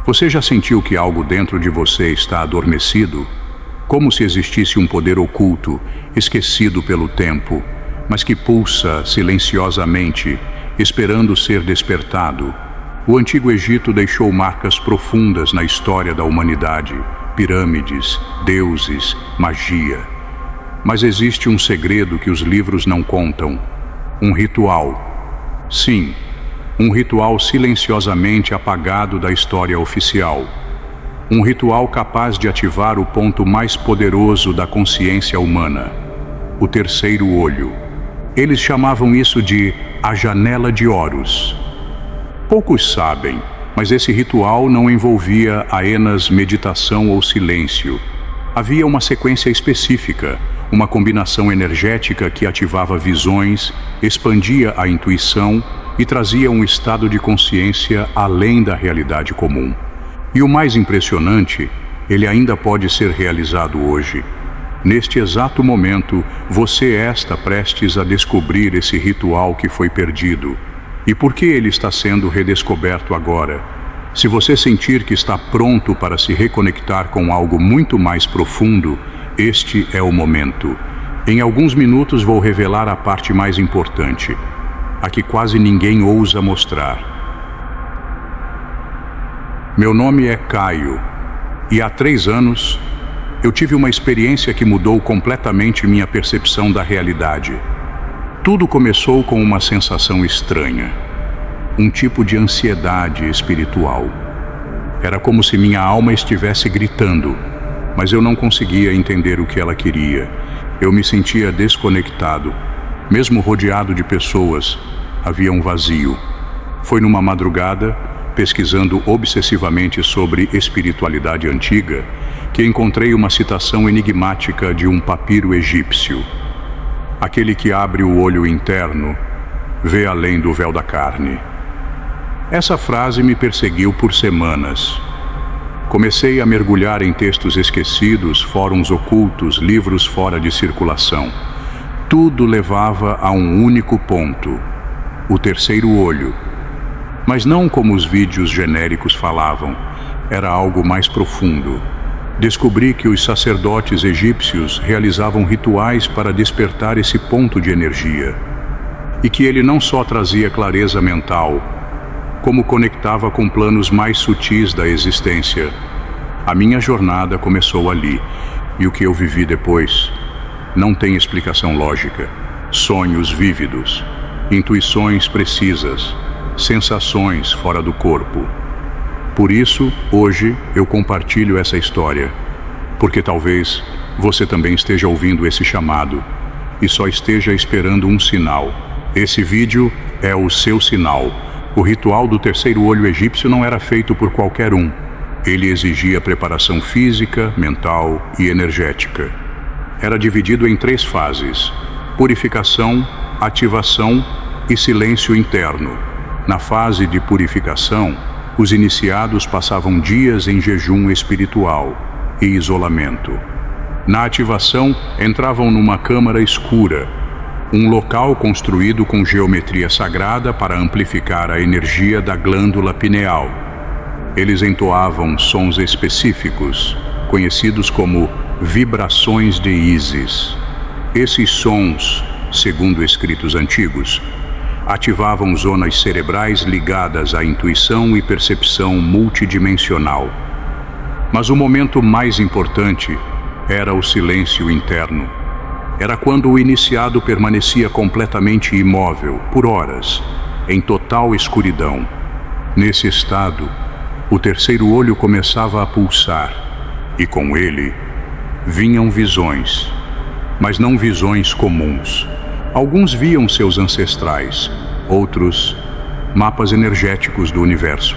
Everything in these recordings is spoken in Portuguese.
Você já sentiu que algo dentro de você está adormecido? Como se existisse um poder oculto, esquecido pelo tempo, mas que pulsa silenciosamente, esperando ser despertado. O Antigo Egito deixou marcas profundas na história da humanidade, pirâmides, deuses, magia. Mas existe um segredo que os livros não contam, um ritual. Sim, um ritual silenciosamente apagado da história oficial. Um ritual capaz de ativar o ponto mais poderoso da consciência humana, o terceiro olho. Eles chamavam isso de a janela de Horus. Poucos sabem, mas esse ritual não envolvia apenas meditação ou silêncio. Havia uma sequência específica, uma combinação energética que ativava visões, expandia a intuição e trazia um estado de consciência além da realidade comum. E o mais impressionante, ele ainda pode ser realizado hoje. Neste exato momento, você está prestes a descobrir esse ritual que foi perdido. E por que ele está sendo redescoberto agora? Se você sentir que está pronto para se reconectar com algo muito mais profundo, este é o momento. Em alguns minutos vou revelar a parte mais importante, a que quase ninguém ousa mostrar. Meu nome é Caio, e há 3 anos eu tive uma experiência que mudou completamente minha percepção da realidade. Tudo começou com uma sensação estranha, um tipo de ansiedade espiritual. Era como se minha alma estivesse gritando, mas eu não conseguia entender o que ela queria. Eu me sentia desconectado. Mesmo rodeado de pessoas, havia um vazio. Foi numa madrugada, pesquisando obsessivamente sobre espiritualidade antiga, que encontrei uma citação enigmática de um papiro egípcio. Aquele que abre o olho interno, vê além do véu da carne. Essa frase me perseguiu por semanas. Comecei a mergulhar em textos esquecidos, fóruns ocultos, livros fora de circulação. Tudo levava a um único ponto, o terceiro olho. Mas não como os vídeos genéricos falavam, era algo mais profundo. Descobri que os sacerdotes egípcios realizavam rituais para despertar esse ponto de energia. E que ele não só trazia clareza mental, como conectava com planos mais sutis da existência. A minha jornada começou ali, e o que eu vivi depois não tem explicação lógica. Sonhos vívidos, intuições precisas, sensações fora do corpo. Por isso, hoje, eu compartilho essa história, porque talvez você também esteja ouvindo esse chamado e só esteja esperando um sinal. Esse vídeo é o seu sinal. O ritual do terceiro olho egípcio não era feito por qualquer um. Ele exigia preparação física, mental e energética. Era dividido em 3 fases: purificação, ativação e silêncio interno. Na fase de purificação, os iniciados passavam dias em jejum espiritual e isolamento. Na ativação, entravam numa câmara escura, um local construído com geometria sagrada para amplificar a energia da glândula pineal. Eles entoavam sons específicos, conhecidos como vibrações de Ísis. Esses sons, segundo escritos antigos, ativavam zonas cerebrais ligadas à intuição e percepção multidimensional. Mas o momento mais importante era o silêncio interno. Era quando o iniciado permanecia completamente imóvel, por horas, em total escuridão. Nesse estado, o terceiro olho começava a pulsar, e com ele vinham visões, mas não visões comuns. Alguns viam seus ancestrais, outros, mapas energéticos do universo.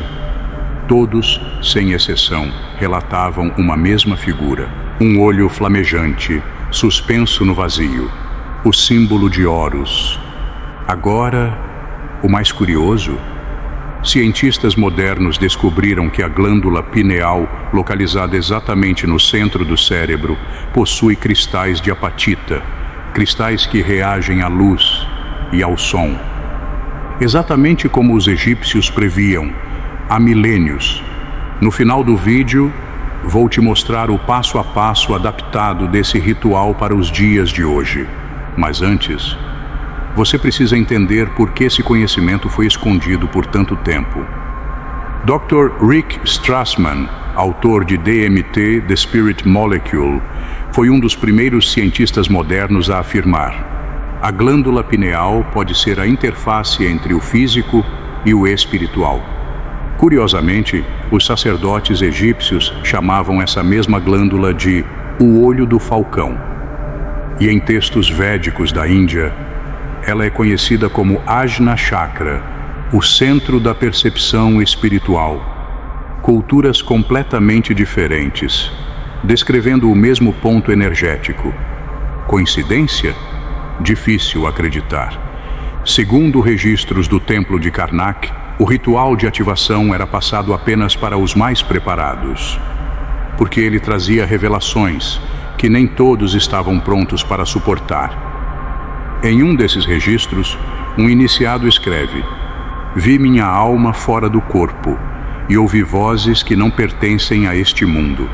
Todos, sem exceção, relatavam uma mesma figura, um olho flamejante, suspenso no vazio, o símbolo de Horus. Agora, o mais curioso, cientistas modernos descobriram que a glândula pineal, localizada exatamente no centro do cérebro, possui cristais de apatita, cristais que reagem à luz e ao som. Exatamente como os egípcios previam, há milênios. No final do vídeo, vou te mostrar o passo a passo adaptado desse ritual para os dias de hoje. Mas antes, você precisa entender por que esse conhecimento foi escondido por tanto tempo. Dr. Rick Strassman, autor de DMT, The Spirit Molecule, foi um dos primeiros cientistas modernos a afirmar: a glândula pineal pode ser a interface entre o físico e o espiritual. Curiosamente, os sacerdotes egípcios chamavam essa mesma glândula de o olho do falcão. E em textos védicos da Índia, ela é conhecida como Ajna Chakra, o centro da percepção espiritual. Culturas completamente diferentes, descrevendo o mesmo ponto energético. Coincidência? Difícil acreditar. Segundo registros do Templo de Karnak, o ritual de ativação era passado apenas para os mais preparados, porque ele trazia revelações que nem todos estavam prontos para suportar. Em um desses registros, um iniciado escreve: vi minha alma fora do corpo e ouvi vozes que não pertencem a este mundo.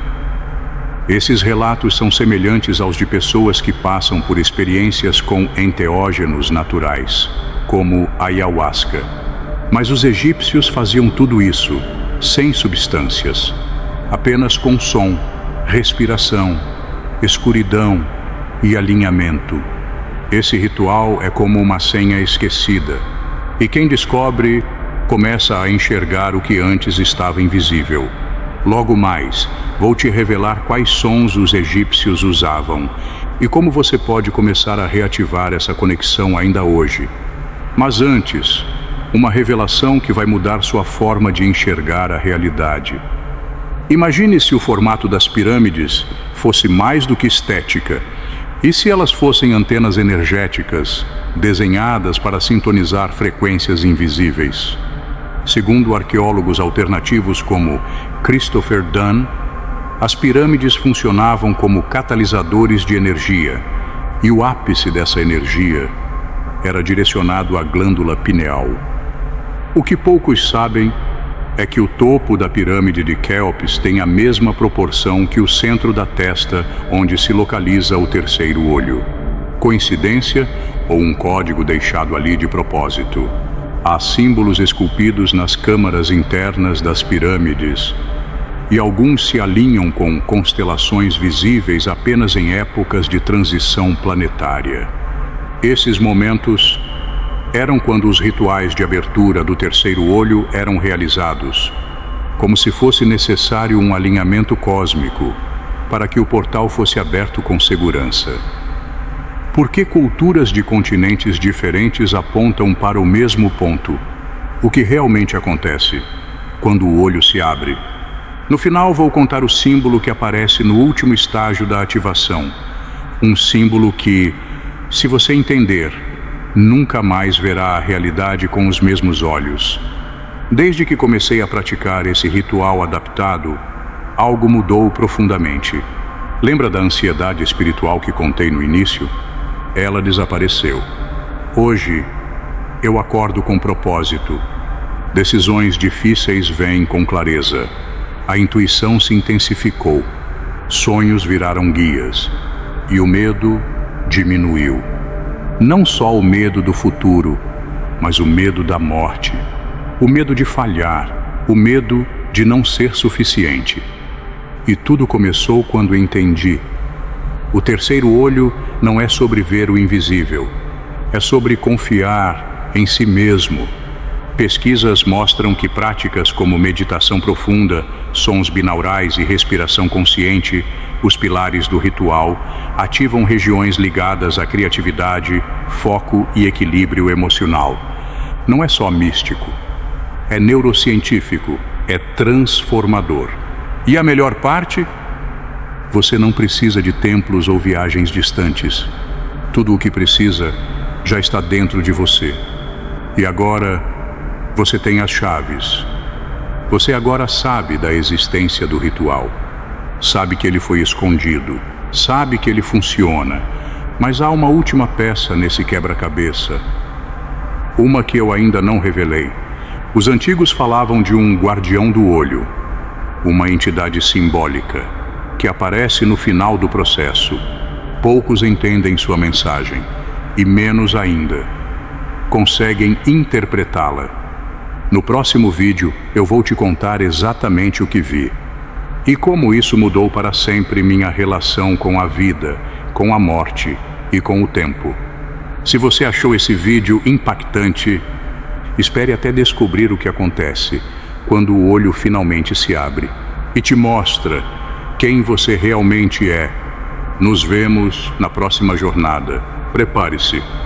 Esses relatos são semelhantes aos de pessoas que passam por experiências com enteógenos naturais, como a ayahuasca. Mas os egípcios faziam tudo isso sem substâncias, apenas com som, respiração, escuridão e alinhamento. Esse ritual é como uma senha esquecida, e quem descobre começa a enxergar o que antes estava invisível. Logo mais, vou te revelar quais sons os egípcios usavam e como você pode começar a reativar essa conexão ainda hoje. Mas antes, uma revelação que vai mudar sua forma de enxergar a realidade. Imagine se o formato das pirâmides fosse mais do que estética, e se elas fossem antenas energéticas, desenhadas para sintonizar frequências invisíveis. Segundo arqueólogos alternativos como Christopher Dunn, as pirâmides funcionavam como catalisadores de energia, e o ápice dessa energia era direcionado à glândula pineal. O que poucos sabem é que o topo da pirâmide de Quéops tem a mesma proporção que o centro da testa, onde se localiza o terceiro olho. Coincidência ou um código deixado ali de propósito? Há símbolos esculpidos nas câmaras internas das pirâmides, e alguns se alinham com constelações visíveis apenas em épocas de transição planetária. Esses momentos eram quando os rituais de abertura do terceiro olho eram realizados, como se fosse necessário um alinhamento cósmico para que o portal fosse aberto com segurança. Por que culturas de continentes diferentes apontam para o mesmo ponto? O que realmente acontece quando o olho se abre? No final, vou contar o símbolo que aparece no último estágio da ativação. Um símbolo que, se você entender, nunca mais verá a realidade com os mesmos olhos. Desde que comecei a praticar esse ritual adaptado, algo mudou profundamente. Lembra da ansiedade espiritual que contei no início? Ela desapareceu. Hoje, eu acordo com propósito. Decisões difíceis vêm com clareza. A intuição se intensificou. Sonhos viraram guias. E o medo diminuiu. Não só o medo do futuro, mas o medo da morte. O medo de falhar. O medo de não ser suficiente. E tudo começou quando entendi. O terceiro olho não é sobre ver o invisível. É sobre confiar em si mesmo. Pesquisas mostram que práticas como meditação profunda, sons binaurais e respiração consciente, os pilares do ritual, ativam regiões ligadas à criatividade, foco e equilíbrio emocional. Não é só místico, é neurocientífico, é transformador. E a melhor parte? Você não precisa de templos ou viagens distantes. Tudo o que precisa já está dentro de você. E agora você tem as chaves. Você agora sabe da existência do ritual. Sabe que ele foi escondido. Sabe que ele funciona. Mas há uma última peça nesse quebra-cabeça. Uma que eu ainda não revelei. Os antigos falavam de um guardião do olho. uma entidade simbólica que aparece no final do processo. Poucos entendem sua mensagem e, menos ainda, conseguem interpretá-la. No próximo vídeo, eu vou te contar exatamente o que vi e como isso mudou para sempre minha relação com a vida, com a morte e com o tempo. Se você achou esse vídeo impactante, espere até descobrir o que acontece quando o olho finalmente se abre e te mostra quem você realmente é. Nos vemos na próxima jornada. Prepare-se.